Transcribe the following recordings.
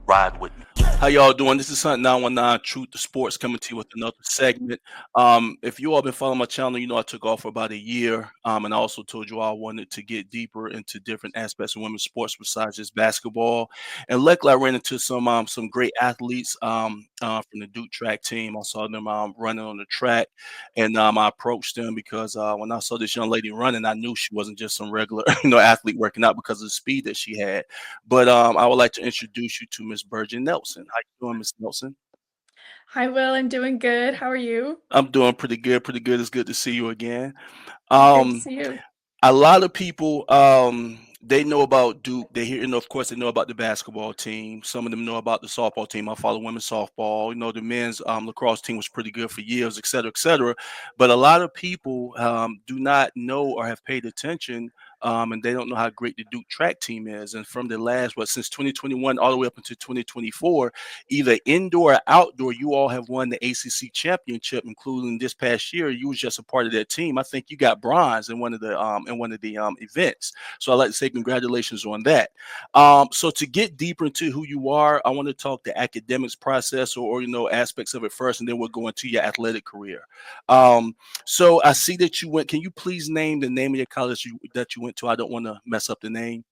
Ride with me. How y'all doing? This is Hunt 919 Truth to Sports coming to you with another segment. If you all been following my channel, you know I took off for about a year. And I also told you I wanted to get deeper into different aspects of women's sports besides just basketball. And luckily I ran into some great athletes from the Duke track team. I saw them running on the track, and I approached them because when I saw this young lady running, I knew she wasn't just some regular athlete working out because of the speed that she had. But I would like to introduce you to Miss Birgen Nelson. How you doing, Miss Nelson? Hi, Will. I'm doing good. How are you? I'm doing pretty good. Pretty good. It's good to see you again. Great to Um, see you. a lot of people they know about Duke. They hear, of course, they know about the basketball team. Some of them know about the softball team. I follow women's softball. The men's lacrosse team was pretty good for years, et cetera, et cetera. But a lot of people do not know or have paid attention. And they don't know how great the Duke track team is. And from the last, since 2021 all the way up until 2024, either indoor or outdoor, you all have won the ACC championship, including this past year. You was just a part of that team. I think you got bronze in one of the events. So I'd like to say congratulations on that. So to get deeper into who you are, I want to talk the academics process or aspects of it first, and then we'll go into your athletic career. Um, so I see that you went. Can you please name the name of your college that you went to? I don't want to mess up the name.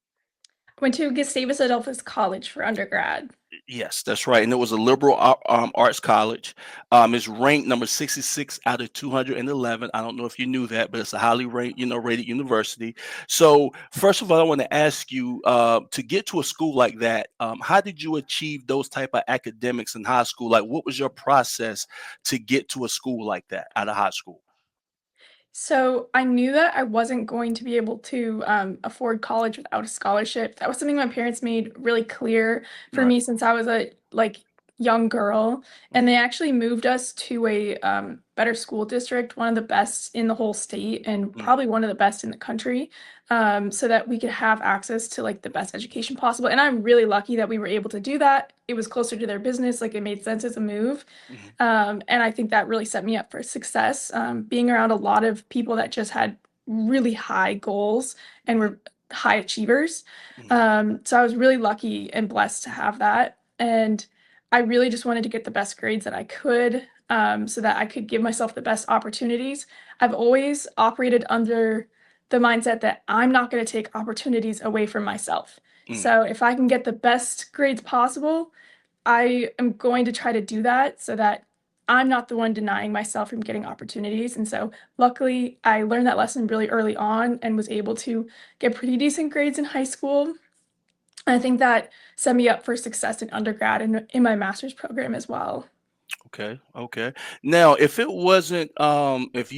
Went to Gustavus Adolphus College for undergrad. Yes, that's right. And it was a liberal arts college. It's ranked number 66 out of 211. I don't know if you knew that, but it's a highly ranked, rated university. So first of all, I want to ask you to get to a school like that. How did you achieve those type of academics in high school? Like, what was your process to get to a school like that out of high school? So I knew that I wasn't going to be able to afford college without a scholarship. That was something my parents made really clear for Right. me since I was a young girl, and they actually moved us to a better school district, one of the best in the whole state, and Mm-hmm. probably one of the best in the country, so that we could have access to like the best education possible. And I'm really lucky that we were able to do that. It was closer to their business, like it made sense as a move. Mm-hmm. And I think that really set me up for success. Being around a lot of people that just had really high goals and were high achievers. Mm-hmm. So I was really lucky and blessed to have that. And I really just wanted to get the best grades that I could, so that I could give myself the best opportunities. I've always operated under the mindset that I'm not going to take opportunities away from myself. Mm-hmm. So if I can get the best grades possible, I am going to try to do that so that I'm not the one denying myself from getting opportunities. And so, luckily, I learned that lesson really early on and was able to get pretty decent grades in high school. I think that set me up for success in undergrad and in my master's program as well. Okay, okay. Now, if you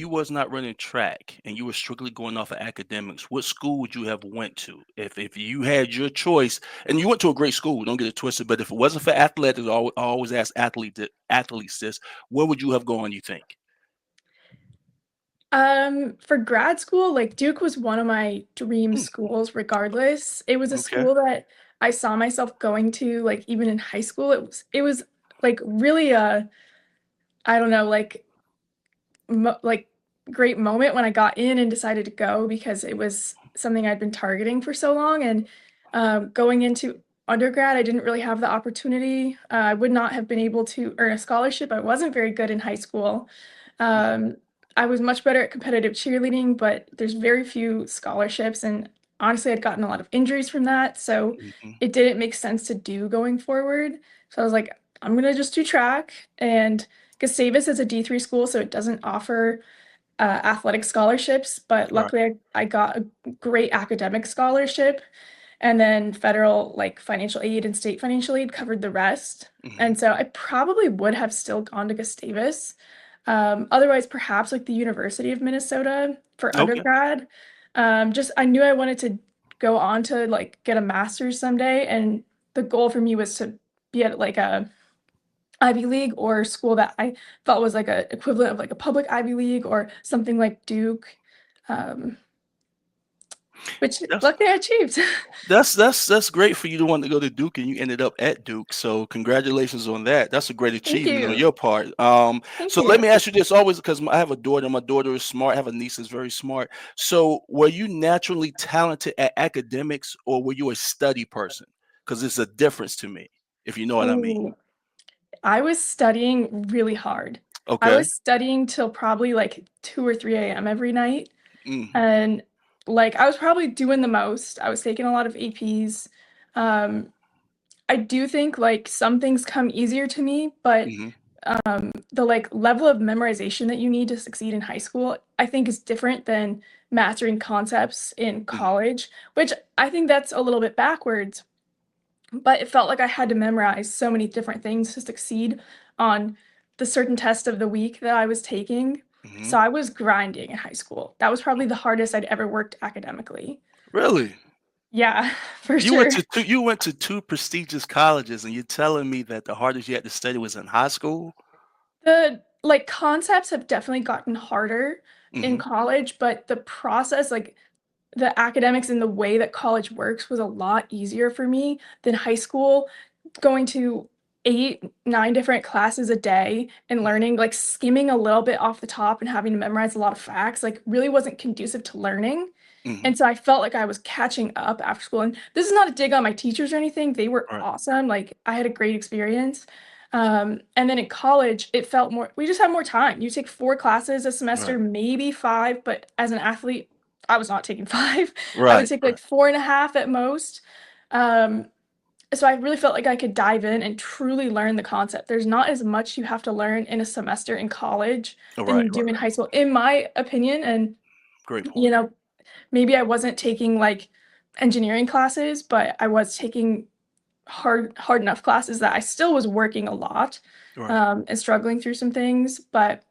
was not running track and you were strictly going off of academics, what school would you have went to? If you had your choice, and you went to a great school, don't get it twisted, but if it wasn't for athletics, I always ask athletes this, where would you have gone, you think? For grad school, like Duke was one of my dream Mm, schools, regardless. It was a okay. school that I saw myself going to, like even in high school. It was like really I don't know, like great moment when I got in and decided to go because it was something I'd been targeting for so long. And going into undergrad, I didn't really have the opportunity. I would not have been able to earn a scholarship. I wasn't very good in high school. Mhm, Um, I was much better at competitive cheerleading, but there's very few scholarships. And honestly, I'd gotten a lot of injuries from that. So mhm. it didn't make sense to do going forward. So I was like, I'm going to just do track. And Gustavus is a D3 school, so it doesn't offer athletic scholarships, but Right. luckily I got a great academic scholarship, and then federal like financial aid and state financial aid covered the rest. Mhm. And so I probably would have still gone to Gustavus. Otherwise, perhaps like the University of Minnesota for Okay. undergrad. Just I knew I wanted to go on to like get a master's someday, and the goal for me was to be at like a Ivy League or school that I felt was like a equivalent of like a public Ivy League or something like Duke, um, which That's luckily I achieved. that's great for you to want to go to Duke and you ended up at Duke. So congratulations on that. That's a great Thank achievement on you. your part. Thank So let you. me ask you this always because I have a daughter. My daughter is smart. I have a niece that's very smart. So were you naturally talented at academics or were you a study person? Because it's a difference to me. if you know what I mean. Ooh, I was studying really hard. I Okay. was studying till probably like 2 or 3 a.m. every night. Mm, And like I was probably doing the most. I was taking a lot of APs. Um, I do think like some things come easier to me, but hmm the like level of memorization that you need to succeed in high school, I think is different than mastering concepts in hmm college, which I think that's a little bit backwards. But it felt like I had to memorize so many different things to succeed on the certain test of the week that I was taking. hmm So I was grinding in high school. That was probably the hardest I'd ever worked academically. Really? Yeah, for You went sure. to two prestigious colleges, and you're telling me that the hardest you had to study was in high school? The like concepts have definitely gotten harder in Hmm college, but the process, like the academics and the way that college works was a lot easier for me than high school. Going to 8, 9 different classes a day and learning, like skimming a little bit off the top and having to memorize a lot of facts, like really wasn't conducive to learning. hmm And so I felt like I was catching up after school. And this is not a dig on my teachers or anything. They were Right. awesome. Like I had a great experience. And then in college, it felt more, we just had more time. You take 4 classes a Right. semester, maybe 5, but as an athlete, I was not taking 5. I would Right. take like Right. 4.5 at most. Um, so I really felt like I could dive in and truly learn the concept. There's not as much you have to learn in a semester in college than Right. you do Right. in high school, in my opinion. And, Great you point. know, maybe I wasn't taking like engineering classes, but I was taking hard enough classes that I still was working a lot, Right. and struggling through some things, but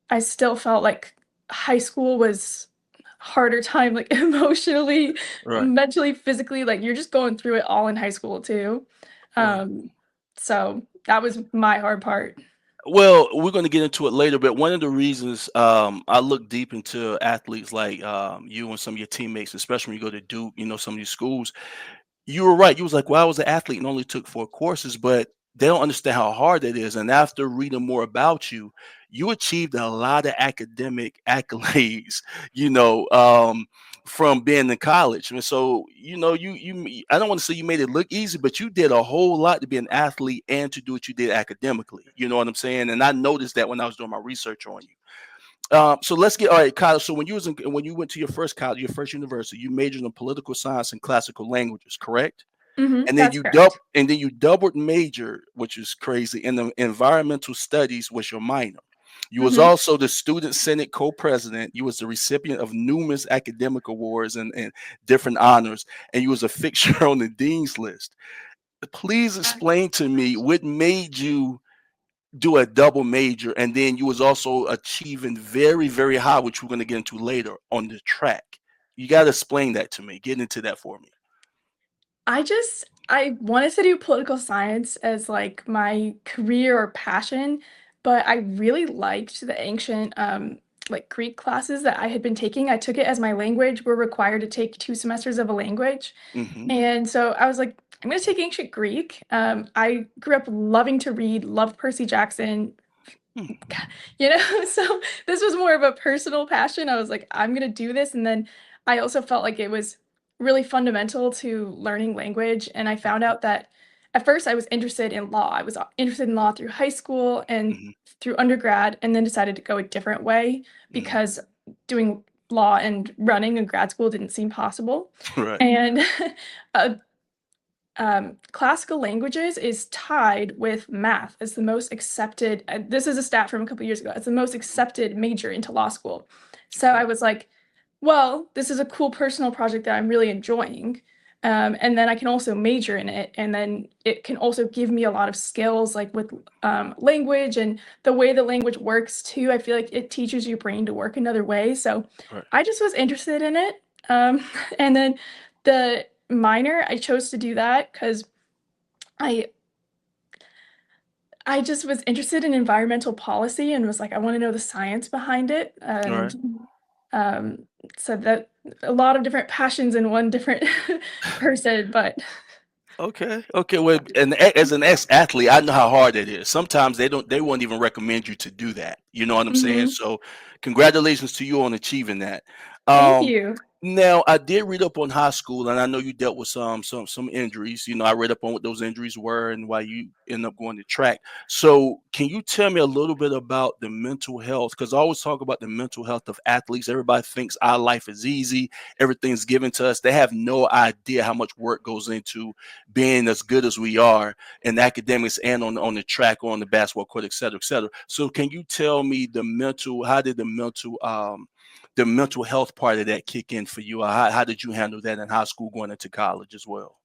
I still felt like high school was harder time, like emotionally, Right. mentally, physically, like you're just going through it all in high school too. Right. Um, so that was my hard part. Well, we're going to get into it later, but one of the reasons I look deep into athletes like you and some of your teammates, especially when you go to Duke, some of these schools, you were right. You was like, "Well, I was an athlete and only took 4 courses," but they don't understand how hard it is. And after reading more about you, you achieved a lot of academic accolades, you know, um, from being in college. And so, I don't want to say you made it look easy, but you did a whole lot to be an athlete and to do what you did academically. You know what I'm saying? And I noticed that when I was doing my research on you. So let's get all right, Kyle. So when you went to your first college, your first university, you majored in political science and classical languages, correct? And then That's correct. you doubled major, which is crazy, in the environmental studies was your minor. You was hmm also the student senate co-president. You was the recipient of numerous academic awards and different honors, and you was a fixture on the dean's list. Please explain to me what made you do a double major, and then you was also achieving very, very high, which we're going to get into later on the track. You got to explain that to me. Get into that for me. I wanted to do political science as like my career or passion, but I really liked the ancient like Greek classes that I had been taking. I took it as my language. We're required to take 2 semesters of a language. Hmm And so I was like, I'm going to take ancient Greek. I grew up loving to read, loved Percy Jackson, so this was more of a personal passion. I was like, I'm gonna do this. And then I also felt like it was really fundamental to learning language. And I found out that at first I was interested in law. I was interested in law through high school and hmm through undergrad, and then decided to go a different way hmm because doing law and running in grad school didn't seem possible. Right. And uh, classical languages is tied with math as the most accepted. This is a stat from a couple years ago. It's the most accepted major into law school. So Okay. I was like, well, this is a cool personal project that I'm really enjoying. And then I can also major in it. And then it can also give me a lot of skills, like with language and the way the language works too. I feel like it teaches your brain to work another way. So Right. I just was interested in it. And then the minor, I chose to do that because I I just was interested in environmental policy and was like, I want to know the science behind it. All right. And um, so that a lot of different passions in one different person, but Okay. Okay. Well, and as an ex-athlete, I know how hard it is. Sometimes they won't even recommend you to do that. You know what I'm saying? Mhm. So, congratulations to you on achieving that. Thank Um, you. Now, I did read up on high school, and I know you dealt with some injuries. I read up on what those injuries were and why you end up going to track. So, can you tell me a little bit about the mental health? Because I always talk about the mental health of athletes. Everybody thinks our life is easy, everything's given to us. They have no idea how much work goes into being as good as we are in academics and on the track, or on the basketball court, et cetera, et cetera. So, can you tell me how did the mental health part of that kick in for you? How did you handle that in high school going into college as well?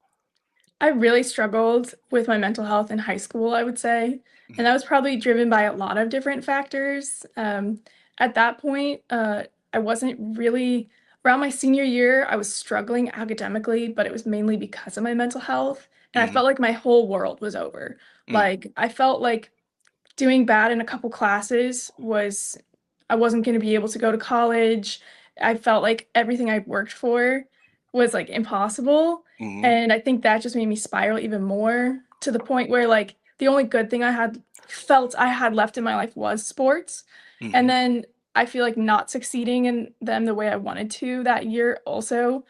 I really struggled with my mental health in high school, I would say, and Mhm, that was probably driven by a lot of different factors. At that point, I wasn't really around my senior year, I was struggling academically, but it was mainly because of my mental health, and I mhm, felt like my whole world was over. mm, Like, I felt like doing bad in a couple classes was I wasn't gonna be able to go to college. I felt like everything I'd worked for was, like, impossible, mhm, and I think that just made me spiral even more to the point where, like, the only good thing I had left in my life was sports, and mhm. then I feel like not succeeding in them the way I wanted to that year also,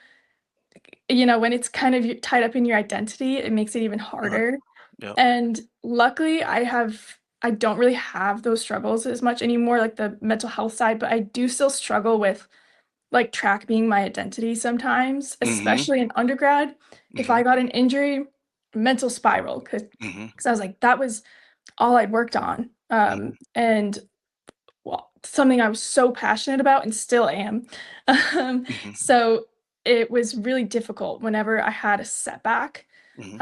when it's kind of tied up in your identity, it makes it even Right. harder. Yep. And luckily, I don't really have those struggles as much anymore, like the mental health side, but I do still struggle with, like, track being my identity sometimes, Mhm, especially in undergrad. If mhm, I got an injury, mental spiral, mhm, 'cause I was like, that was all I'd worked on, mhm, and, well, something I was so passionate about and still am. Um, mhm, so it was really difficult whenever I had a setback, mhm,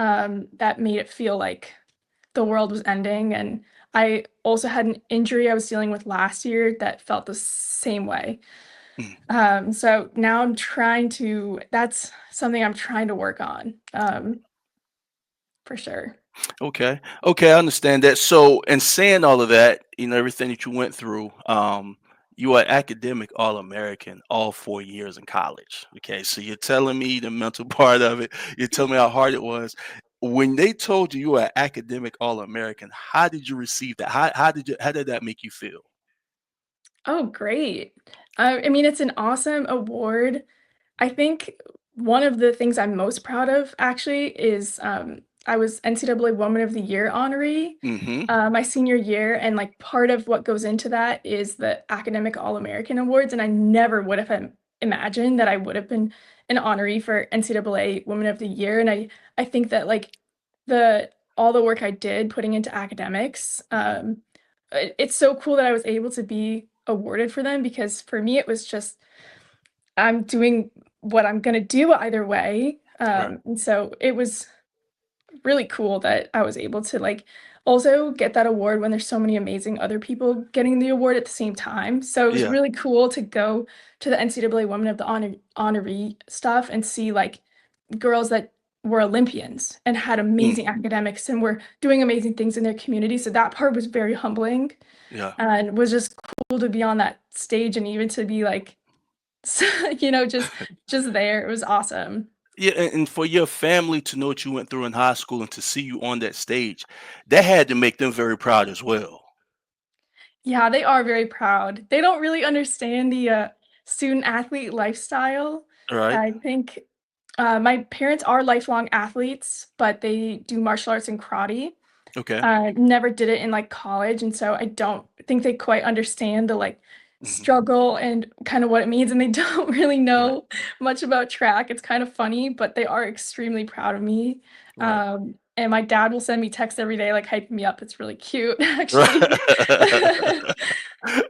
that made it feel like the world was ending, and I also had an injury I was dealing with last year that felt the same way. mhm. So now that's something I'm trying to work on, for sure. Okay. Okay, I understand that. So, in saying all of that, everything that you went through, you are academic All-American all 4 years in college. Okay, so you're telling me the mental part of it. You're telling me how hard it was. When they told you were an academic All-American, how did you receive that? How did that make you feel? Oh, great. I mean, it's an awesome award. I think one of the things I'm most proud of actually is, I was NCAA Woman of the Year honoree, Mm-hmm. my senior year, and, like, part of what goes into that is the Academic All-American Awards, and I never would have imagined that I would have been an honoree for NCAA Woman of the Year, and I think that, like, all the work I did putting into academics, it's so cool that I was able to be awarded for them because for me, it was just I'm doing what I'm gonna do either way, Right. and so it was really cool that I was able to, like, also get that award when there's so many amazing other people getting the award at the same time, so it was Yeah. really cool to go to the NCAA Women of the Honoree stuff and see, like, girls that were Olympians and had Mm, amazing academics and were doing amazing things in their community, so that part was very humbling yeah. and was just cool to be on that stage and even to be, like, just there, it was awesome. Yeah, and for your family to know what you went through in high school and to see you on that stage, that had to make them very proud as well. Yeah, they are very proud. They don't really understand the, student athlete lifestyle. All right. I think, my parents are lifelong athletes, but they do martial arts and karate. Okay. Never did it in, like, college, and so I don't think they quite understand the, like, Mhm. struggle and kinda what it means, and they don't really Right. know much about track. It's kind of funny, but they are extremely proud of me, Right. and my dad will send me texts every day, like, hyping me up. It's really cute, actually. Right.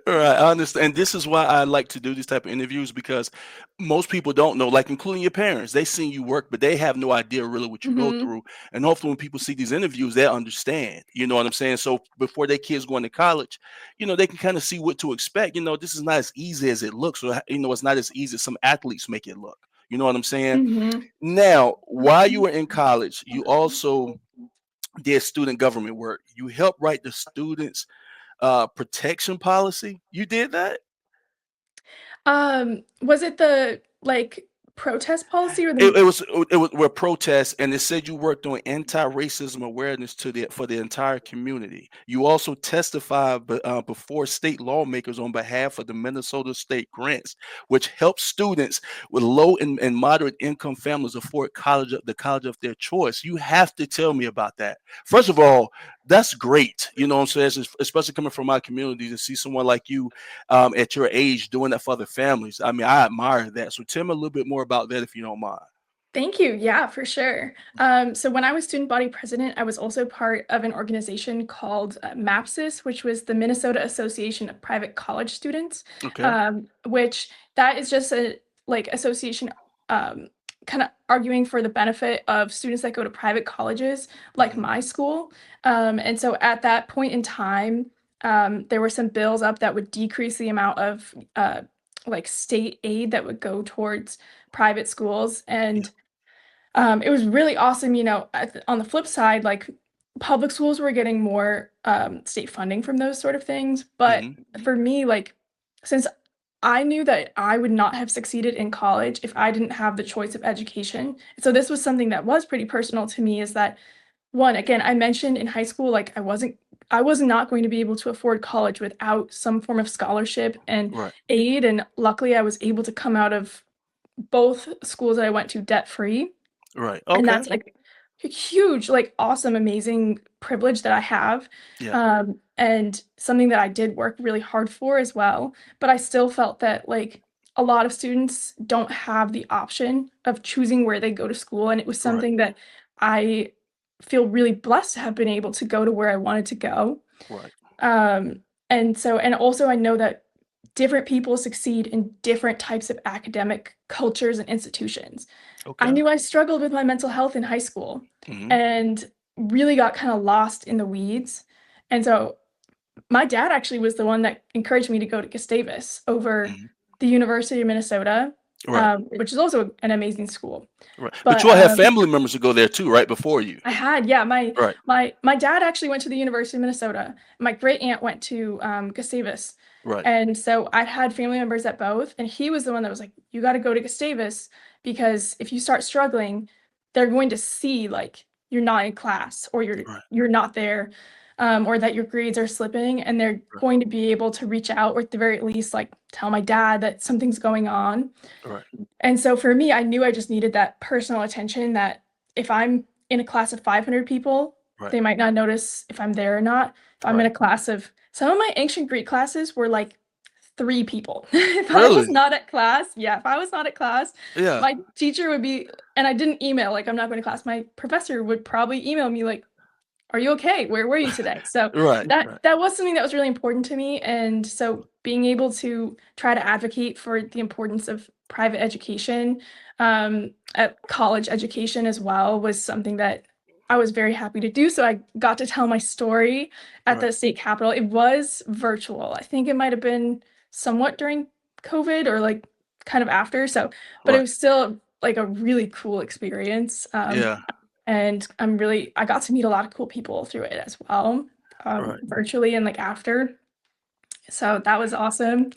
Right, I understand. This is why I like to do these type of interviews because most people don't know, like including your parents. They seen you work, but they have no idea really what you go Mhm. through. And hopefully, when people see these interviews, they understand. You know what I'm saying? So before their kids go into college, they can kind of see what to expect. This is not as easy as it looks, or it's not as easy as some athletes make it look. You know what I'm saying? Mhm. Now, while you were in college, you also did student government work. You helped write the students' protection policy. You did that? Was it the, like, protest policy or It, the it was it was were protests, and it said you worked on anti-racism awareness for the entire community. You also testified before state lawmakers on behalf of the Minnesota State Grants, which help students with low and moderate income families afford the college of their choice. You have to tell me about that. First of all, that's great. You know what I'm saying? Especially coming from my community to see someone like you at your age doing that for other families. I mean, I admire that. So tell me a little bit more about that if you don't mind. Thank you. Yeah, for sure. So when I was student body president, I was also part of an organization called MAPSIS, which was the Minnesota Association of Private College Students, Okay. which that is just a like association kind of arguing for the benefit of students that go to private colleges, like Mhm. my school. And so at that point in time, there were some bills up that would decrease the amount of like state aid that would go towards private schools. Yeah. And it was really awesome, on the flip side, like public schools were getting more state funding from those sort of things. But Mhm. for me, like, since I knew that I would not have succeeded in college if I didn't have the choice of education. So this was something that was pretty personal to me is that one, again, I mentioned in high school, like I was not going to be able to afford college without some form of scholarship and Right. aid. And luckily I was able to come out of both schools that I went to debt free. Right. And Okay. that's like a huge, like awesome, amazing privilege that I have. Yeah. And something that I did work really hard for as well. But I still felt that like a lot of students don't have the option of choosing where they go to school. And it was Right. something that I feel really blessed to have been able to go to where I wanted to go. Right. Um, and also I know that different people succeed in different types of academic cultures and institutions. I Okay. knew I struggled with my mental health in high school Mhm. and really got kind of lost in the weeds. And so my dad actually was the one that encouraged me to go to Gustavus over Mhm. the University of Minnesota, Right. which is also an amazing school. Right. But But you all have family members to go there too, right? Before you. I had, yeah, my Right. my my dad actually went to the University of Minnesota. My great aunt went to Gustavus, Right. and so I had family members at both. And he was the one that was like, "You got to go to Gustavus because if you start struggling, they're going to see like you're not in class or Right. you're not there, or that your grades are slipping, and they're Right. going to be able to reach out or at the very least like tell my dad that something's going on." Right. And so for me, I knew I just needed that personal attention that if I'm in a class of 500 people, Right. they might not notice if I'm there or not. If I'm in Right. a class of some of my ancient Greek classes were like 3 people. If I was Really? not at class, yeah, if I was not at class, Yeah. my teacher would be, and I didn't email like I'm not going to class. My professor would probably email me like, are you okay? Where were you today? So Right. that Right. that was something that was really important to me. And so being able to try to advocate for the importance of private education, at college education as well, was something that I was very happy to do. So I got to tell my story at Right. the state capitol. It was virtual. I think it might have been somewhat during COVID or like kind of after. So, but it Right. was still like a really cool experience. Yeah. And I got to meet a lot of cool people through it as well, Right. virtually and like after. So that was awesome.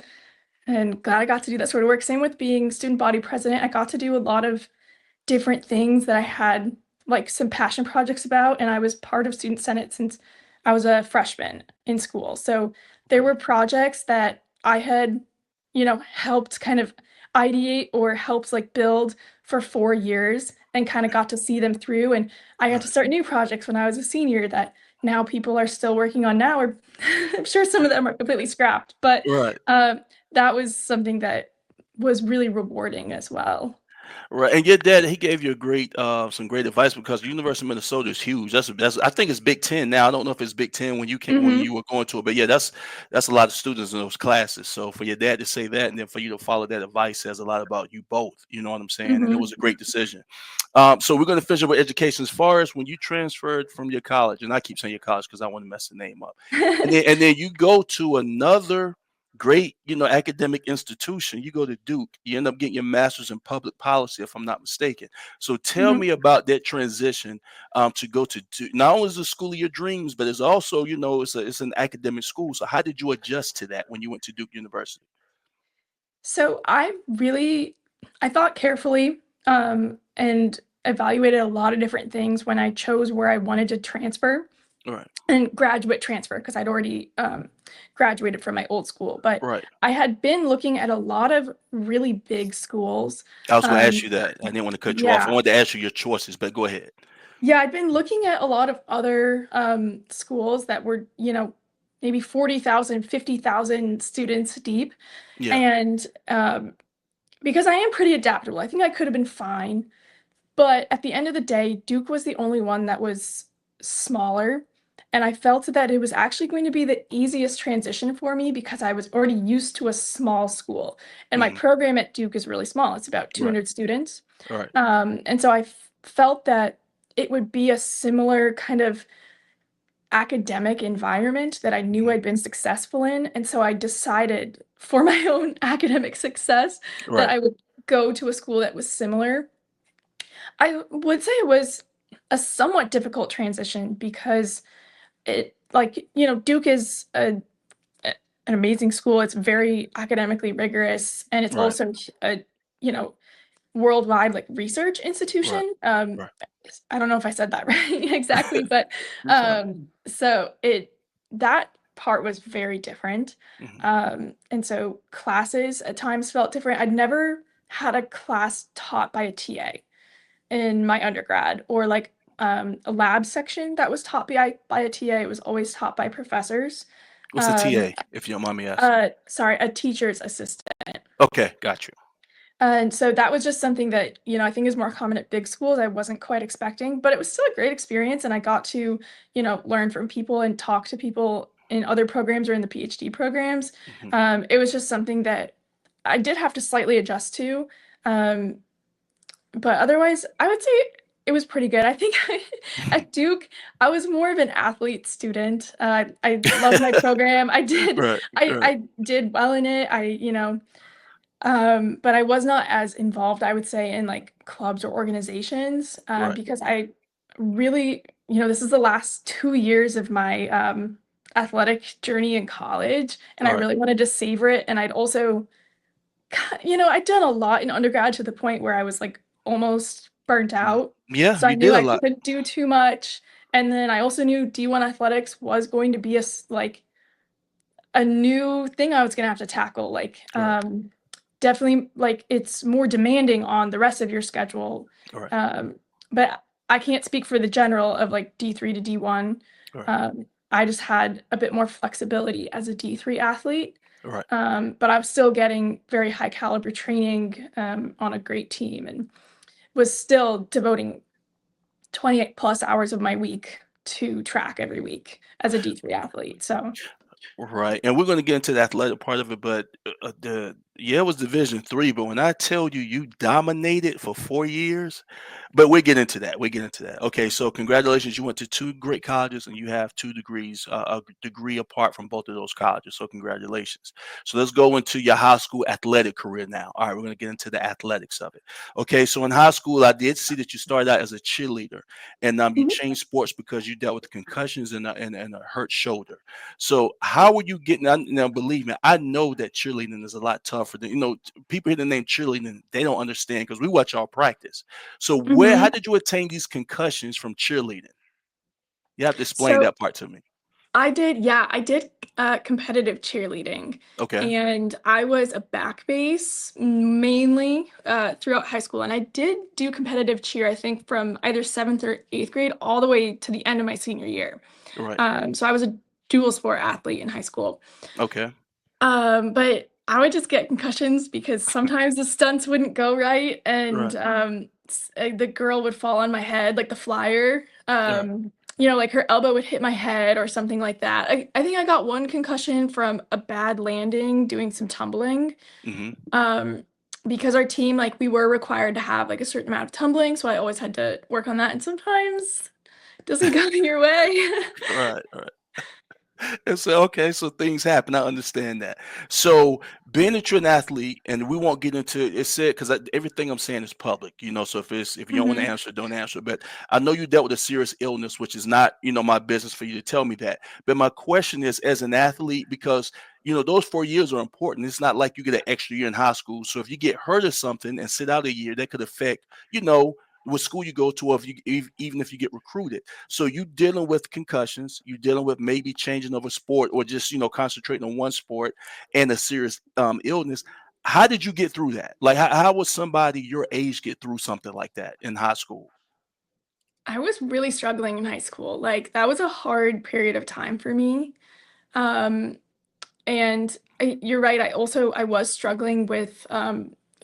And glad I got to do that sort of work. Same with being student body president. I got to do a lot of different things that I had like some passion projects about. And I was part of Student Senate since I was a freshman in school. So there Okay. were projects that I had, helped kind of ideate or helped like build for 4 years and kind of got to see them through. And I got to Right. start new projects when I was a senior that now people are still working on now, or I'm sure some of them are completely scrapped. But Right. um, that was something that was really rewarding as well. Right, and your dad, he gave you a great, some great advice because the University of Minnesota is huge. That's I think it's Big Ten now. I don't know if it's Big Ten when Hmm. you were going to it, but yeah, that's a lot of students in those classes. So for your dad to say that and then for you to follow that advice says a lot about you both. You know what I'm saying? And it was Hmm. a great decision. So we're going to finish up with education. As far as when you transferred from your college, and I keep saying your college because I want to mess the name up, and then you go to another great, academic institution. You go to Duke, you end up getting your master's in public policy, if I'm not mistaken. So tell Hmm. me about that transition to go to Duke. Not only is it the school of your dreams, but it's also, it's an academic school. So how did you adjust to that when you went to Duke University? So I really I thought carefully, and evaluated a lot of different things when I chose where I wanted to transfer Right. and graduate transfer because I'd already graduated from my old school. But Right. I had been looking at a lot of really big schools. I was going to ask Um, you that. I didn't want to cut you off. I yeah, wanted to ask you your choices, but go ahead. yeah, I'd been looking at a lot of other schools that were, maybe 40,000, 50,000 students deep. Yeah. And because I am pretty adaptable, I think I could have been fine. But at the end of the day, Duke was the only one that was smaller. And I felt that it was actually going to be the easiest transition for me because I was already used to a small school. And my Hmm. program at Duke is really small, it's about Right. 200 students. Right. And so I felt that it would be a similar kind of academic environment that I knew Hmm. I'd been successful in. And so I decided for my own academic success that Right. I would go to a school that was similar. I would say it was a somewhat difficult transition because Duke is an amazing school. It's very academically rigorous, and it's Right. also a, you know, worldwide like research Right. institution. Right. I don't know if I said that right exactly, but You're fine. so it that part was very different. Hmm. And so classes at times felt different. I'd never had a class taught by a TA in my undergrad or like a lab section that was taught by a TA. It was always taught by professors. What's the Um, TA, if you don't mind me asking? sorry, a teacher's assistant. Okay, got you. And so that was just something that, I think is more common at big schools. I wasn't quite expecting, but it was still a great experience. And I got to, learn from people and talk to people in other programs or in the PhD programs. Hmm. It was just something that I did have to slightly adjust to. Um, but otherwise, I would say it was pretty good. I think at Duke, I was more of an athlete student. I loved my program. Right. Right. I did well in it. But I was not as involved, I would say, in like clubs or organizations, Right. because I really, this is the last 2 years of my athletic journey in college, and I Right. really wanted to savor it. And I'd also, I'd done a lot in undergrad to the point where I was like almost burnt Mhm. out. Yeah, So I you did knew a I lot. couldn't do too much. And then I also knew D1 athletics was going to be like a new thing I was gonna have to tackle. Like, Right. definitely, like it's more demanding on the rest of your schedule. Right. But I can't speak for the general of like D3 to D1. Right. I just had a bit more flexibility as a D3 athlete. Right. But I was still getting very high caliber training on a great team and was still devoting 28 plus hours of my week to track every week as a D3 athlete. So, Right, and we're gonna get into the athletic part of it, but it was Division 3, but when I tell you you dominated for 4 years, but we'll get into that. We'll get into that. Okay, so congratulations, you went to two great colleges and you have 2 degrees, a degree apart from both of those colleges. So congratulations. So let's go into your high school athletic career now. All right, we're gonna get into the athletics of it. Okay, so in high school, I did see that you started out as a cheerleader, and you mhm. changed sports because you dealt with concussions and a hurt shoulder. So how are you getting? Now, believe me, I know that cheerleading is a lot tougher than people hear the name cheerleading, they don't understand because we watch our practice. So how Mhm. did you attain these concussions from cheerleading? You have to explain So that part to me. I did competitive cheerleading, Okay. and I was a back base mainly throughout high school. And I did do competitive cheer, I think, from either seventh or eighth grade all the way to the end of my senior year. Right. So I was a dual sport athlete in high school. Okay. But I would just get concussions because sometimes the stunts wouldn't go right, and Right. the girl would fall on my head, like the flyer. Right. Like her elbow would hit my head or something like that. I think I got one concussion from a bad landing doing some tumbling. Hmm. Um, because our team, like, we were required to have like a certain amount of tumbling, so I always had to work on that, and sometimes it doesn't go your way. Right. Right. And so, okay, so things happen. I understand that. So, being that you're an athlete, and we won't get into it, said because everything I'm saying is public, So if you don't want to Mhm. answer, don't answer. But I know you dealt with a serious illness, which is not, my business for you to tell me that. But my question is, as an athlete, because those 4 years are important. It's not like you get an extra year in high school. So if you get hurt or something and sit out a year, that could affect, what school you go to, or if even if you get recruited. So you dealing with concussions, you dealing with maybe changing of a sport, or just concentrating on one sport, and a serious illness. How did you get through that? Like, how would somebody your age get through something like that in high school? I was really struggling in high school. Like that was a hard period of time for me. Um, and you're right. I was struggling with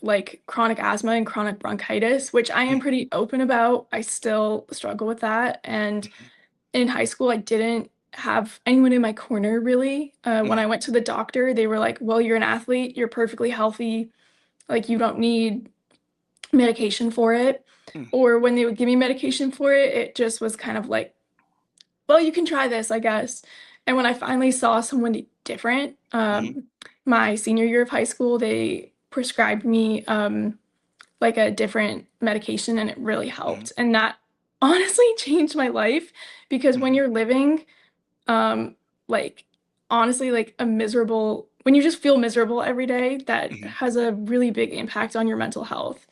like chronic asthma and chronic bronchitis, which I am Mm, pretty open about. I still struggle with that. And mhm, in high school, I didn't have anyone in my corner really. When mm, I went to the doctor, they were like, "Well, you're an athlete. You're perfectly healthy. Like you don't need medication for it." mm, Or when they would give me medication for it, it just was kind of like, well, you can try this, I guess. And when I finally saw someone different, mhm, my senior year of high school, they prescribed me like a different medication and it really mhm, helped. And that honestly changed my life because when mhm, you're living um like honestly like a miserable when you just feel miserable every day, that mhm, has a really big impact on your mental health.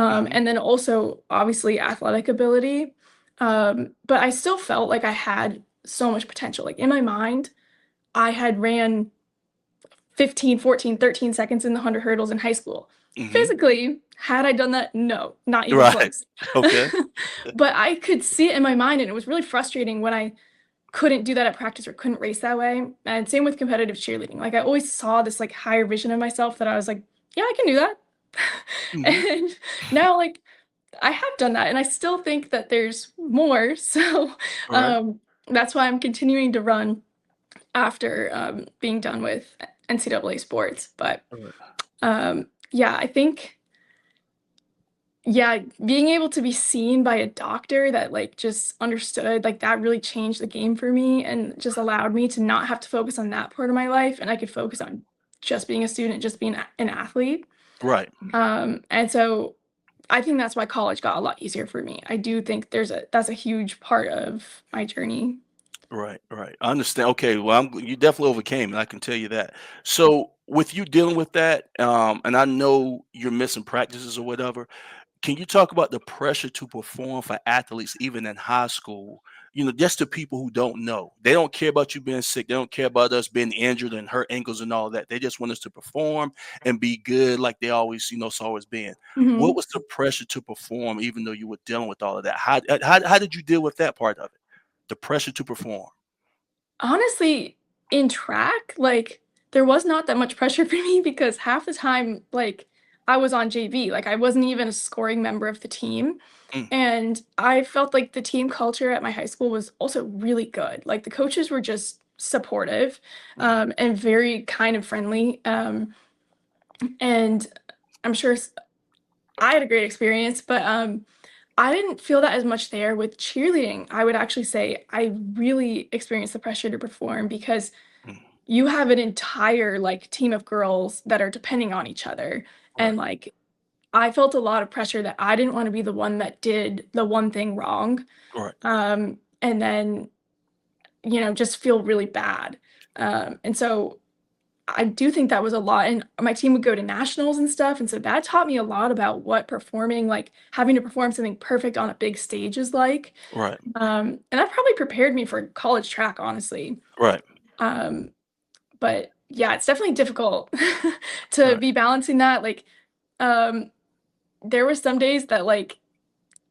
mhm, And then also obviously athletic ability. But I still felt like I had so much potential. Like in my mind, I had ran 15, 14, 13 seconds in the 100 hurdles in high school. mhm. Physically, had I done that? No, not even Right. close. Okay. But I could see it in my mind, and it was really frustrating when I couldn't do that at practice or couldn't race that way. And same with competitive cheerleading. Like I always saw this like higher vision of myself that I was like, yeah, I can do that. Mhm. And now like I have done that and I still think that there's more. So Right. um that's why I'm continuing to run after being done with NCAA sports. But Right. yeah, I think yeah, being able to be seen by a doctor that like just understood, like that really changed the game for me and just allowed me to not have to focus on that part of my life and I could focus on just being a student, just being an athlete. Right. And so I think that's why college got a lot easier for me. I do think that's a huge part of my journey. Right, right. I understand. Okay, well, you definitely overcame it. I can tell you that. So, with you dealing with that, and I know you're missing practices or whatever. Can you talk about the pressure to perform for athletes, even in high school? Just to people who don't know, they don't care about you being sick. They don't care about us being injured and hurt ankles and all that. They just want us to perform and be good, like they always, it's always been. What Mhm. was the pressure to perform, even though you were dealing with all of that? How did you deal with that part of it? The pressure to perform. Honestly, in track, like, there was not that much pressure for me because half the time, like, I was on JV, like, I wasn't even a scoring member of the team, Mm, and I felt like the team culture at my high school was also really good, like, the coaches were just supportive, mm, and very kind and friendly, and I'm sure I had a great experience, but, I didn't feel that as much there with cheerleading. I would actually say I really experienced the pressure to perform because mm. you have an entire, like, team of girls that are depending on each other, and, Right, like, I felt a lot of pressure that I didn't wanna be the one that did the one thing wrong, right, and then, just feel really bad, and so I do think that was a lot, and my team would go to nationals and stuff, and so that taught me a lot about what performing like, having to perform something perfect on a big stage is like, right, and that probably prepared me for college track, honestly, right, um, but yeah, it's definitely difficult to right. be balancing that, like, um, there were some days that, like,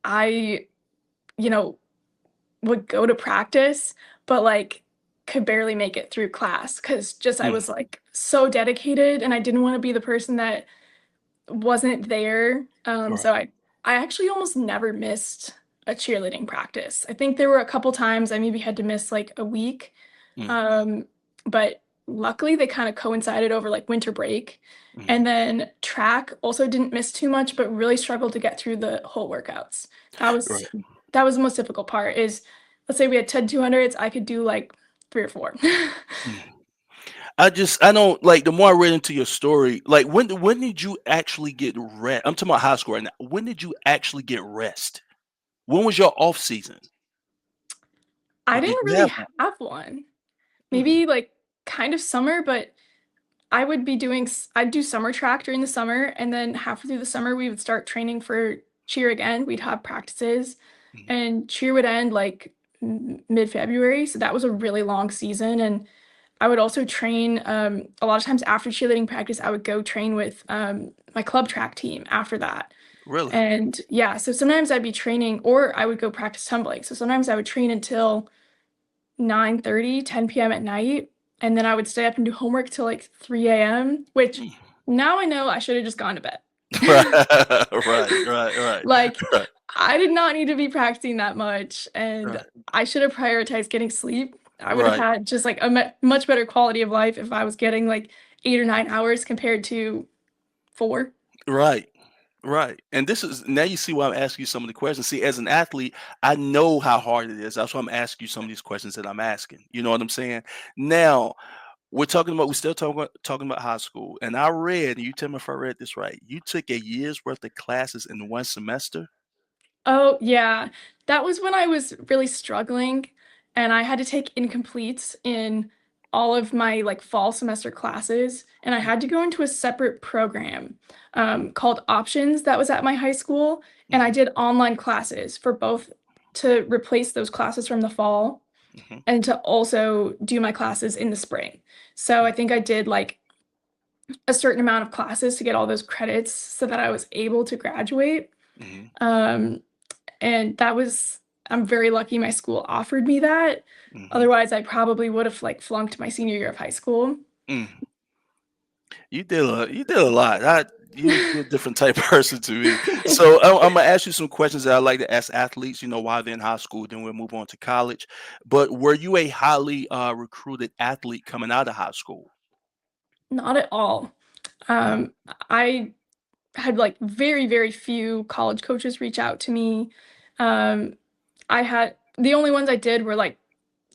I, you know, would go to practice, but, like, could barely make it through class because just I Mm, was, like, so dedicated, and I didn't wanna be the person that wasn't there, right. so I actually almost never missed a cheerleading practice. I think there were a couple times I maybe had to miss, like, a week, Mm, um, but luckily they kinda coincided over, like, winter break, mm, and then track also didn't miss too much, but really struggled to get through the whole workouts. That was right. that was the most difficult part is, let's say we had 10 200s, I could do, like, 3 or 4. Mm. I don't like, the more I read into your story, like, when did you actually get rest? I'm talking about high school right now. When did you actually get rest? When was your off season? I Did didn't you really have one? have one. Mm, Maybe, like, kind of summer, but I'd do summer track during the summer, and then halfway through the summer, we would start training for cheer again. We'd have practices, Mhm. and cheer would end like mid-February. So that was a really long season. And I would also train, a lot of times after cheerleading practice, I would go train with my club track team after that. Really? And yeah, so sometimes I'd be training, or I would go practice tumbling. So sometimes I would train until 9:30, 10 p.m. at night, and then I would stay up and do homework till like 3 a.m., which Mm. now I know I should have just gone to bed. Right, right, right, right, Like, right, I did not need to be practicing that much, and right, I should have prioritized getting sleep. I would have right, had just like a much better quality of life if I was getting like 8 or 9 hours compared to 4. right. Right. And this is now you see why I'm asking you some of the questions. See, as an athlete, I know how hard it is. That's why I'm asking you some of these questions that I'm asking. You know what I'm saying? Now, we're still talking about high school. And I read, and you tell me if I read this right. You took a year's worth of classes in one semester. Oh, yeah. That was when I was really struggling and I had to take incompletes in all of my like fall semester classes, and I had to go into a separate program called Options that was at my high school, and I Hmm. did online classes for both to replace those classes from the fall Hmm. and to also do my classes in the spring. So I think I did like a certain amount of classes to get all those credits so that I was able to graduate. Hmm. Um, and that was I'm very lucky my school offered me that. Hmm. Otherwise, I probably would have like flunked my senior year of high school. Mm. You did a lot. You're a different type of person to me. So I'm gonna ask you some questions that I like to ask athletes. You know, while they're in high school, then we'll move on to college. But were you a highly recruited athlete coming out of high school? Not at all. No. Um, I had like very, very few college coaches reach out to me. Um, I had the only ones I did were like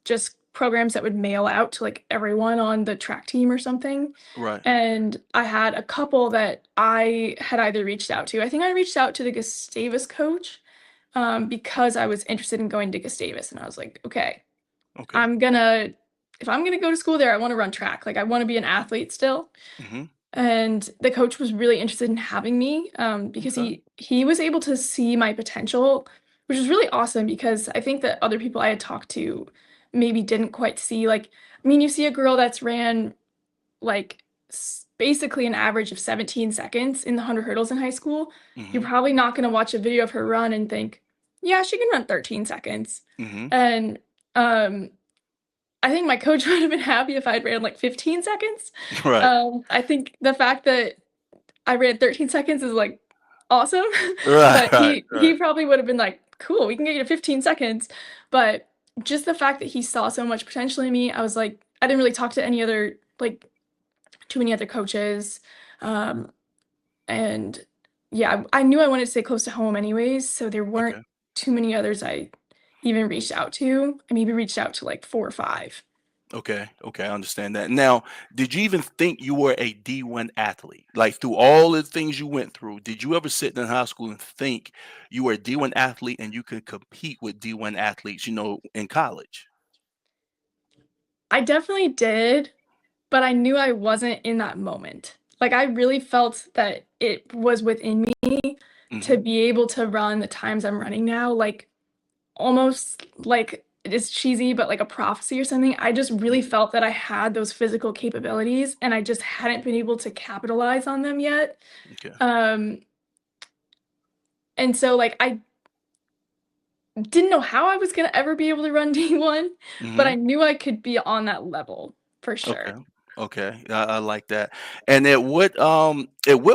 just programs that would mail out to like everyone on the track team or something. Right. And I had a couple that I had either reached out to. I think I reached out to the Gustavus coach because I was interested in going to Gustavus, and I was like, okay, Okay. I'm gonna if I'm gonna go to school there, I want to run track. Like I want to be an athlete still. Hmm. And the coach was really interested in having me because Okay. he was able to see my potential, which is really awesome because I think that other people I had talked to maybe didn't quite see. Like, I mean, you see a girl that's ran like basically an average of 17 seconds in the 100 hurdles in high school. You're Hmm. probably not going to watch a video of her run and think, yeah, she can run 13 seconds. Hmm. And um, I think my coach would have been happy if I'd ran like 15 seconds. Right. I think the fact that I ran 13 seconds is like awesome, Right. but Right. he Right. probably would have been like, cool, we can get you to 15 seconds. But just the fact that he saw so much potential in me, I was like, I didn't really talk to any other like too many other coaches. Um, and yeah, I knew I wanted to stay close to home anyways, so there weren't Okay. too many others I even reached out to. I maybe reached out to like 4 or 5. Okay, okay, I understand that. Now, did you even think you were a D1 athlete? Like through all the things you went through, did you ever sit in high school and think you were a D1 athlete and you could compete with D1 athletes, in college? I definitely did, but I knew I wasn't in that moment. Like I really felt that it was within me to Hmm. be able to run the times I'm running now, like almost like it's cheesy, but like a prophecy or something. I just really felt that I had those physical capabilities and I just hadn't been able to capitalize on them yet. Okay. Um, and so like I didn't know how I was gonna ever be able to run D1, but Hmm. I knew I could be on that level for Okay. sure. Okay. I like that. And at what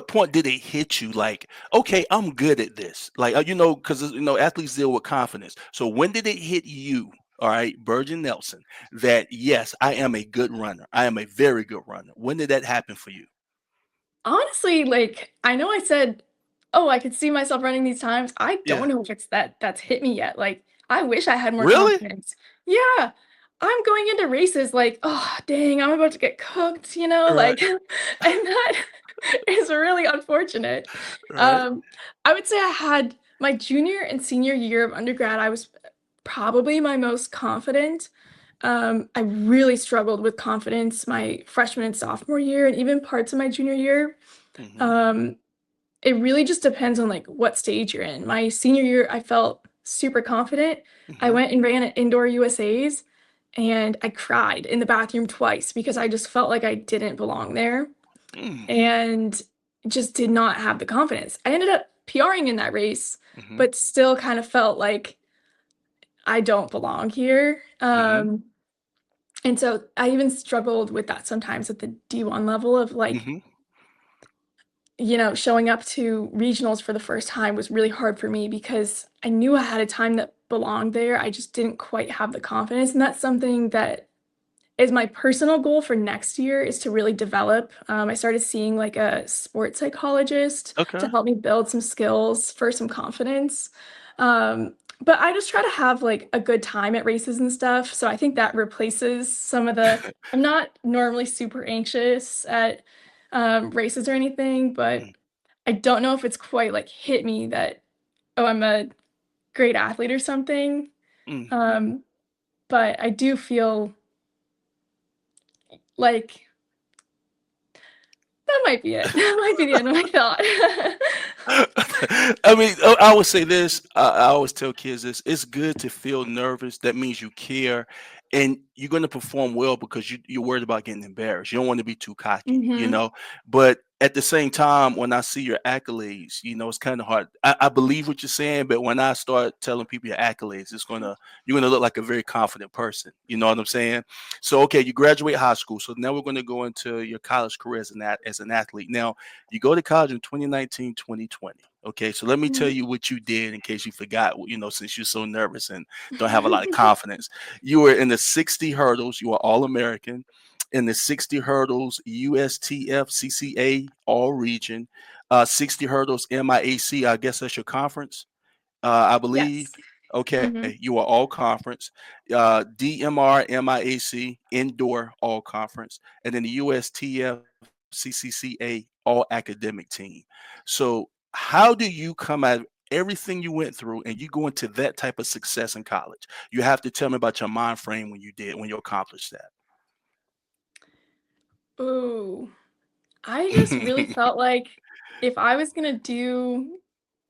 point did it hit you like, okay, I'm good at this? Like because athletes deal with confidence. So when did it hit you, all right, Birgen Nelson, that yes, I am a good runner. I am a very good runner. When did that happen for you? Honestly, like, I know I said, "Oh, I could see myself running these times." I Yeah. don't know if it's that's hit me yet. Like, I wish I had more Really? confidence. Yeah. I'm going into races like, "Oh, dang, I'm about to get cooked," Right. like, and that is really unfortunate. Right. Um, I would say I had my junior and senior year of undergrad, I was probably my most confident. I really struggled with confidence my freshman and sophomore year, and even parts of my junior year. Mm-hmm. Um, it really just depends on like what stage you're in. My senior year, I felt super confident. I Mm-hmm. went and ran at indoor USAs, and I cried in the bathroom twice because I just felt like I didn't belong there and just did not have the confidence. I ended up PRing in that race, Mm-hmm. but still kind of felt like I don't belong here. Mm-hmm. And so I even struggled with that sometimes at the D1 level of like, Mm-hmm. showing up to regionals for the first time was really hard for me because I knew I had a time that belonged there. I just didn't quite have the confidence. And that's something that is my personal goal for next year is to really develop. I started seeing like a sports psychologist to Okay. help me build some skills for some confidence. But I just try to have like a good time at races and stuff. So I think that replaces some of I'm not normally super anxious at races or anything, but I don't know if it's quite like hit me that, oh, I'm a great athlete or something. Mm-hmm. Um, but I do feel like that might be it. That might be the end of my thought. I mean, I would say this. I always tell kids this. It's good to feel nervous. That means you care, and you're going to perform well because you're worried about getting embarrassed. You don't want to be too cocky, you Mhm. know. But at the same time, when I see your accolades, it's kind of hard. I believe what you're saying, but when I start telling people your accolades, you're gonna look like a very confident person. You know what I'm saying? So, okay, you graduate high school. So now we're going to go into your college career as an athlete. Now, you go to college in 2019, 2020. Okay, so let me tell Mhm. you what you did in case you forgot, since you're so nervous and don't have a lot of confidence. You were in the 60 hurdles, you were All American. In the 60 hurdles, USTF, CCA, all region, 60 hurdles, MIAC, I guess that's your conference, I believe. Yes. Okay, Mhm. you are all conference. DMR, MIAC, indoor, all conference. And then the USTF, CCCA, all academic team. So, how do you come out of everything you went through and you go into that type of success in college? You have to tell me about your mind frame when you accomplished Ooh, I just really that. felt like if I was gonna do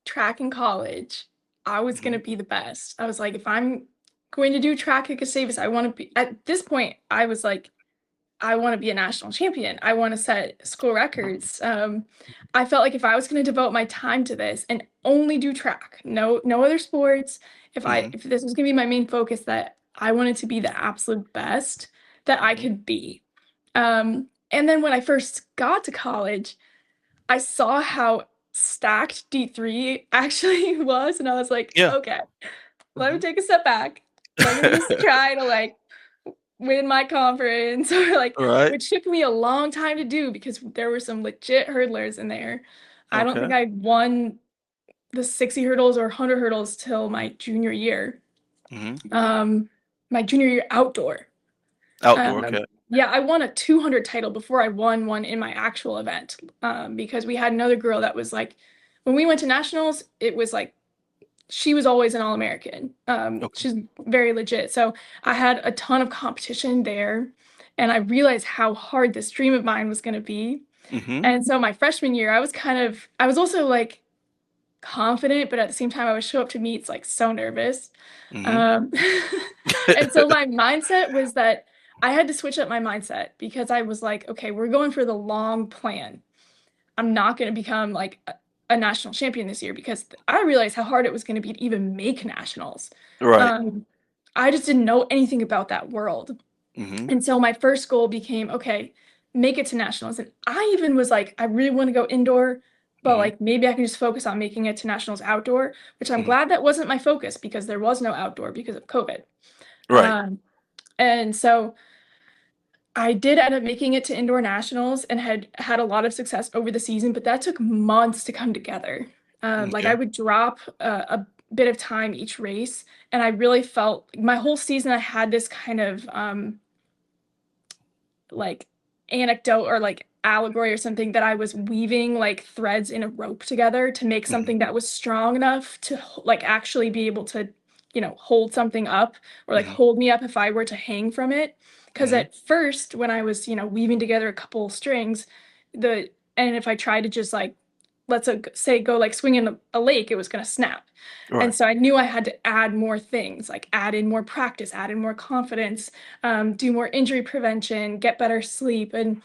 track in college, I was Hmm. gonna be the best. I was like, if I'm going to do track at Gustavus, I want to be at this point, I was like, I want to be a national champion. I want to set school records. I felt like if I was going to devote my time to this and only do track, no other sports, Hmm. if this was going to be my main focus, that I wanted to be the absolute best that I Hmm. could be. And then when I first got to college, I saw how stacked D3 actually was, and I was like, Yeah. okay, let me Hmm. take a step back. Let me just try to like win my conference or like Right. which took me a long time to do because there were some legit hurdlers in there. I don't think Okay. I won the 60 hurdles or 100 hurdles till my junior year. Hmm. Um, my junior year outdoor. Outdoor. Um, Okay. yeah, I won a 200 title before I won one in my actual event. Because we had another girl that was like, when we went to nationals, it was like she was always an All-American. Okay. She's very legit. So I had a ton of competition there, and I realized how hard this dream of mine was going to be. Hmm. And so my freshman year, I was also like confident, but at the same time, I would show up to meets like so nervous. Hmm. Um, and so my mindset was that I had to switch up my mindset because I was like, okay, we're going for the long plan. I'm not going to become like a national champion this year because I realized how hard it was going to be to even make nationals. Right. Um, I just didn't know anything about that world. Hmm. And so my first goal became, okay, make it to nationals. And I even was like, I really want to go indoor, but Hmm. like maybe I can just focus on making it to nationals outdoor, which I'm Hmm. glad that wasn't my focus because there was no outdoor because of COVID. Right. Um, and so I did end up making it to indoor nationals and had had a lot of success over the season, but that took months to come together. Like I Okay. would drop a bit of time each race, and I really felt my whole season I had this kind of like anecdote or like allegory or something that I was weaving like threads in a rope together to make Hmm. something that was strong enough to like actually be able to hold something up or like Hmm. hold me up if I were to hang from it. Because Hmm. at first, when I was, weaving together a couple strings, and if I tried to just like, say go like swing in a lake, it was going to snap. And Right. so I knew I had to add more things, like add in more practice, add in more confidence, do more injury prevention, get better sleep. And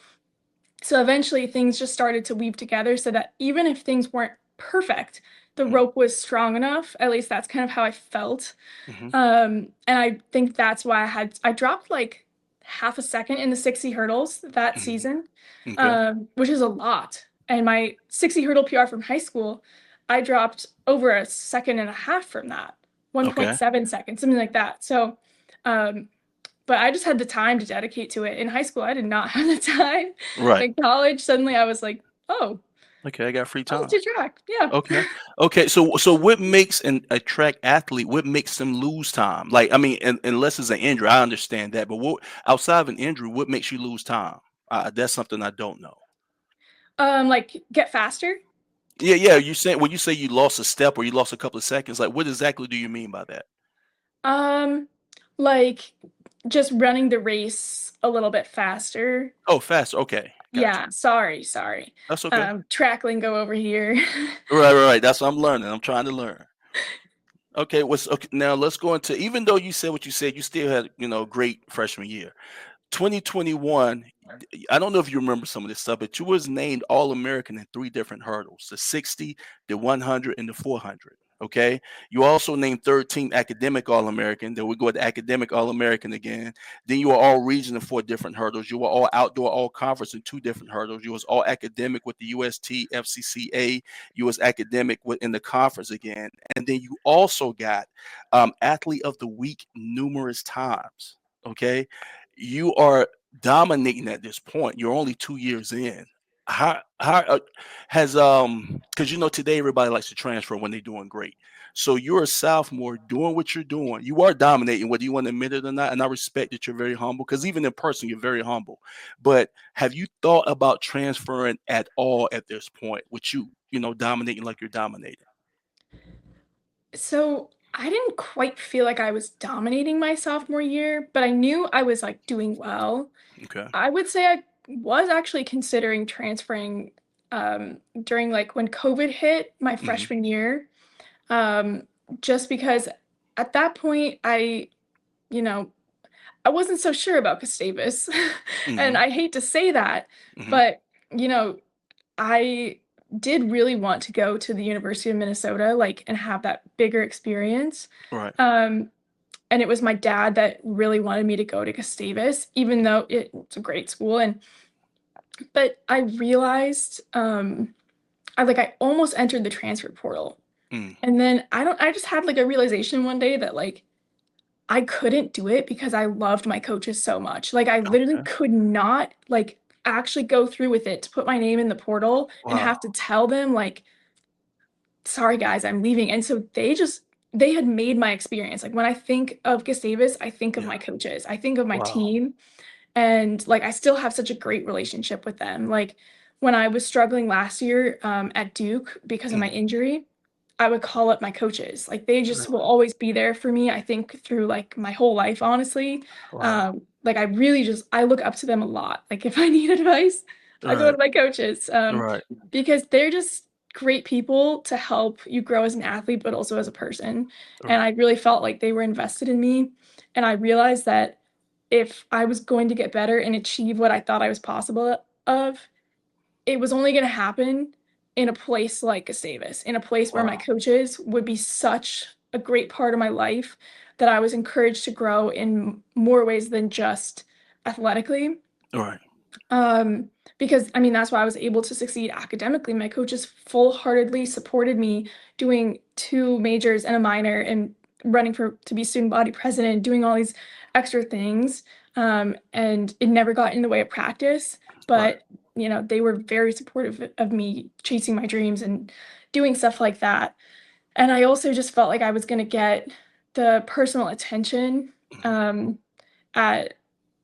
so eventually things just started to weave together so that even if things weren't perfect, the rope was strong enough. At least that's kind of how I felt. Hmm. And I think that's why I dropped like half a second in the 60 hurdles that Hmm. season, Okay. which is a lot. And my 60 hurdle PR from high school, I dropped over a second and a half from that, Okay. 1.7 seconds, something like that. So, um, but I just had the time to dedicate to it. In high school, I did not have the time. Right. In college, suddenly I was like, oh, Okay. I got free I'll time. do track. Yeah. Okay. Okay. So what makes a track athlete? What makes them lose time? Like, I mean, unless it's an injury, I understand that. But what outside of an injury, what makes you lose time? That's something I don't know. Like get faster. Yeah. Yeah. You say when you say you lost a step or you lost a couple of seconds, like what exactly do you mean by that? Um, like just running the race a little bit faster. Oh, fast. Okay. Got you. Yeah, sorry. That's okay. Track lingo over here. Right. Right. Right. That's what I'm learning. I'm trying to learn. Okay. What's okay? Now let's go into. Even though you said what you said, you still had great freshman year. 2021, I don't know if you remember some of this stuff, but you was named All-American in three different hurdles: the 60, the 100, and the 400. Okay. You also named third team academic All-American. Then we go to academic All-American again. Then you were all regional in four different hurdles. You were all outdoor, all conference in two different hurdles. You was all academic with the UST, FCCA. You was academic in the conference again. And then you also got athlete of the week numerous times. Okay, you are dominating at this point. You're only 2 years in. How has because today everybody likes to transfer when they're doing great. So you're a sophomore doing what you're doing. You are dominating, whether you want to admit it or not. And I respect that you're very humble because even in person, you're very humble. But have you thought about transferring at all at this point with dominating like you're dominating? So I didn't quite feel like I was dominating my sophomore year, but I knew I was like doing well. Okay. I would say I was actually considering transferring during like when COVID hit my Hmm. freshman year. Um, just because at that point you know, I wasn't so sure about Gustavus. And Hmm. I hate to say that, Hmm. but you know, I did really want to go to the University of Minnesota, like, and have that bigger experience. Right. Um, and it was my dad that really wanted me to go to Gustavus, even though it's a great school. But I realized, I almost entered the transfer portal. Mm. And then I just had like a realization one day that like I couldn't do it because I loved my coaches so much. Like I literally Okay. could not like actually go through with it to put my name in the portal and Wow. have to tell them like, sorry guys, I'm leaving. And so they had made my experience. Like when I think of Gustavus, I think of Yeah. my coaches. I think of my Wow. team. And like I still have such a great relationship with them. Like when I was struggling last year at Duke because of my Mhm. injury, I would call up my coaches. Like they just will Really? always be there for me, I think through like my whole life, honestly. Wow. Like I really just I look up to them a lot. Like if I need advice, I go Right. to my coaches. Right. Because they're just great people to help you grow as an athlete, but also as a person. And Right. I really felt like they were invested in me. And I realized that if I was going to get better and achieve what I thought I was possible of, it was only going to happen in a place like Gustavus, in a place where my Wow. coaches would be such a great part of my life that I was encouraged to grow in more ways than just athletically. Right. Um, because I mean, that's why I was able to succeed academically. My coaches full-heartedly supported me doing two majors and a minor and running for to be student body president, doing all these extra things. And it never got in the way of practice, Right. but they were very supportive of me chasing my dreams and doing stuff like that. And I also just felt like I was going to get the personal attention Mhm. um, at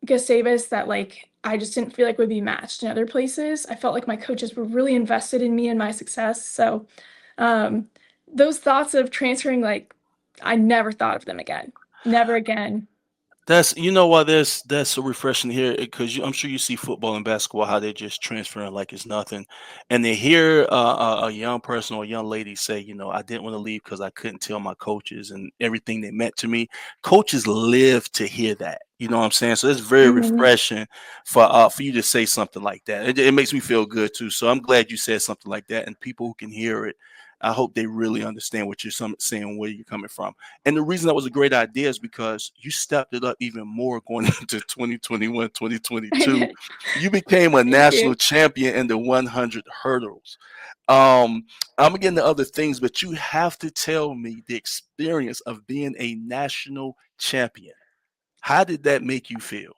Gustavus that like I just didn't feel like would be matched in other places. I felt like my coaches were really invested in me and my success. So um, those thoughts of transferring like I never thought of them again. Never again. That's you know why that's so refreshing to hear because I'm sure you see football and basketball how they're just transferring like it's nothing, and to hear a young person or a young lady say, I didn't want to leave because I couldn't tell my coaches and everything they meant to me. Coaches live to hear that. You know what I'm saying? So it's very Mhm. refreshing for you to say something like that. It makes me feel good too. So I'm glad you said something like that, and people who can hear it, I hope they really understand what you're saying, where you're coming from. And the reason that was a great idea is because you stepped it up even more going into 2021, I 2022. did. You became a Thank national you. champion in the 100 hurdles. Um, I'm gonna get into other things, but you have to tell me the experience of being a national champion. How did that make you feel?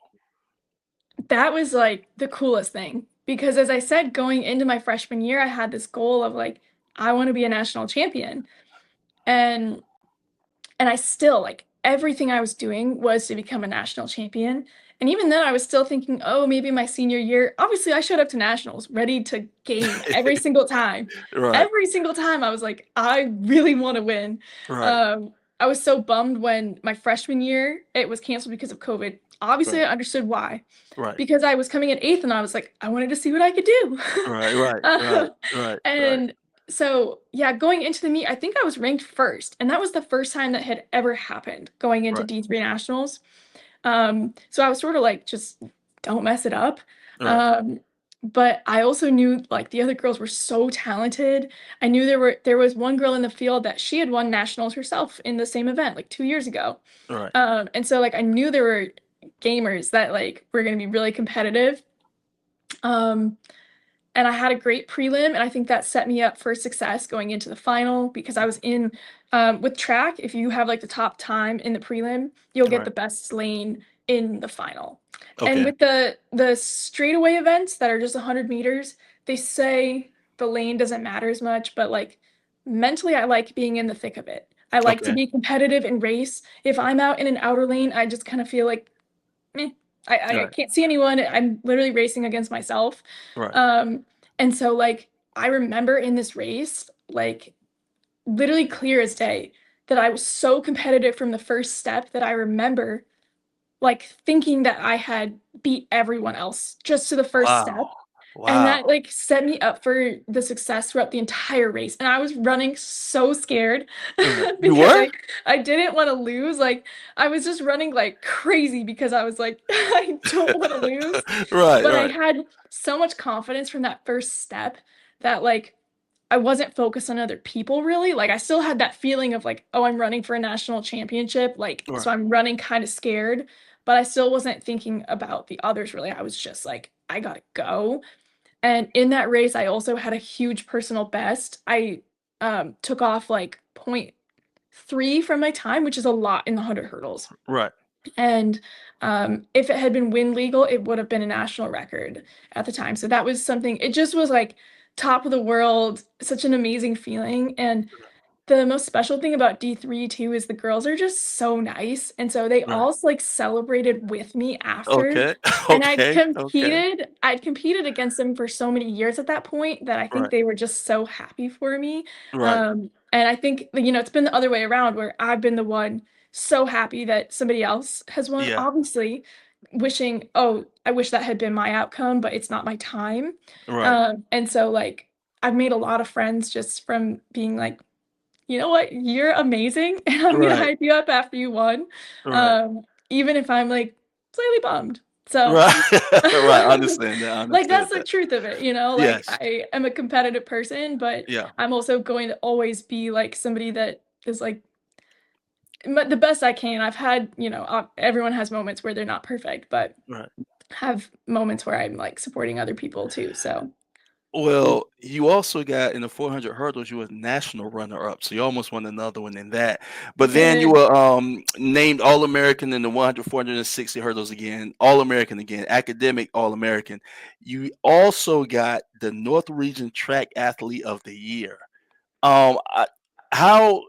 That was, like, the coolest thing because as I said, going into my freshman year, I had this goal of, like, I wanna be a national champion, and I still like, everything I was doing was to become a national champion, and even then, I was still thinking, "Oh, maybe my senior year." Obviously, I showed up to nationals ready to game every single time. Right, Every single time, I was like, "I really wanna win." right, I was so bummed when my freshman year, it was canceled because of COVID. Obviously, right, I understood why, right, because I was coming in 8th and I was like, "I wanted to see what I could do." right, right, right, Uh, right, right, and so, yeah, going into the meet, I think I was ranked 1st, and that was the first time that had ever happened going into right, D3 nationals. So I was sort of like, just don't mess it up. right, Um, but I also knew like the other girls were so talented. I knew there was one girl in the field that she had won nationals herself in the same event like 2 years ago. right, And so like I knew there were gamers that like were going to be really competitive. Um, and I had a great prelim, and I think that set me up for success going into the final because I was in with track, if you have like the top time in the prelim, you'll get right. the best lane in the final. And Okay, with the straightaway events that are just 100 meters, they say the lane doesn't matter as much, but like mentally I like being in the thick of it. I like to okay, be competitive and race. If I'm out in an outer lane, I just kind of feel like meh. I right, can't see anyone. I'm literally racing against myself. right. Um, and so like I remember in this race, like literally clear as day, that I was so competitive from the first step that I remember like thinking that I had beat everyone else just to the first Wow, step. And wow. that like set me up for the success throughout the entire race. And I was running so scared Right. You because were? I didn't want to lose. Like I was just running like crazy because I was like, I don't want to lose. Right, But I right, had so much confidence from that first step that like I wasn't focused on other people really. Like I still had that feeling of like, oh, I'm running for a national championship. Like, so right, I'm running kind of scared, but I still wasn't thinking about the others really. I was just like, I gotta go. And in that race, I also had a huge personal best. I took off like point 0.3 from my time, which is a lot in the 100 hurdles. right, And if it had been wind legal, it would have been a national record at the time. So that was something, it just was like top of the world, such an amazing feeling. And the most special thing about D3 too is the girls are just so nice, and so they right. all like celebrated with me after. Okay, And okay, okay. I'd competed against them for so many years at that point that I think Right, they were just so happy for me. right. And I think it's been the other way around where I've been the one so happy that somebody else has won. Yeah, Obviously, wishing, oh, I wish that had been my outcome, but it's not my time. right, And so like I've made a lot of friends just from being like, you know what? You're amazing, and I'm gonna right, hype you up after you won, right, even if I'm, like, slightly bummed. So, right, right. I understand that, I like, understand that's the that. truth of it, you know? Like, Yes, I am a competitive person, but yeah, I'm also going to always be, like, somebody that is, like, the best I can. I've had, everyone has moments where they're not perfect, but right. have moments where I'm, like, supporting other people too, so Well, you also got in the 400 hurdles, you were national runner-up, so you almost won another one in that. I But then you did. were named All-American in the 100, 460 hurdles again, All-American again, academic All-American. You also got the North Region Track Athlete of the Year. Um, I, how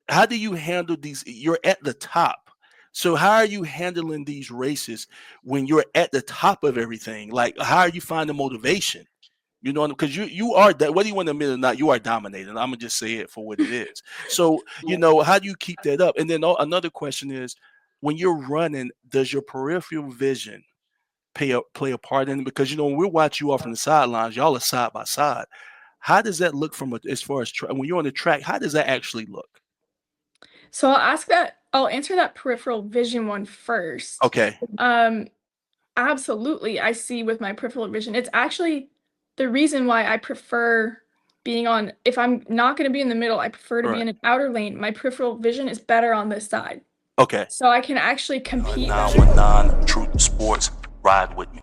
how do you handle these? You're at the top. So how are you handling these races when you're at the top of everything? Like, how are you finding motivation? You know, because you are that, whether you want to admit it or not, you are dominating. I'm gonna just say it for what it is. So, how do you keep that up? And then another question is, when you're running, does your peripheral vision play a part in it? Because when we watch you off on the sidelines, y'all are side by side. How does that look as far as when you're on the track? How does that actually look? So I'll answer that peripheral vision one first. Okay, Absolutely, I see with my peripheral vision. It's actually the reason why I prefer being on, if I'm not going to be in the middle, I prefer to all be right, in an outer lane. My peripheral vision is better on this side. okay. So I can actually compete better. 919 Truth Sports, ride with me.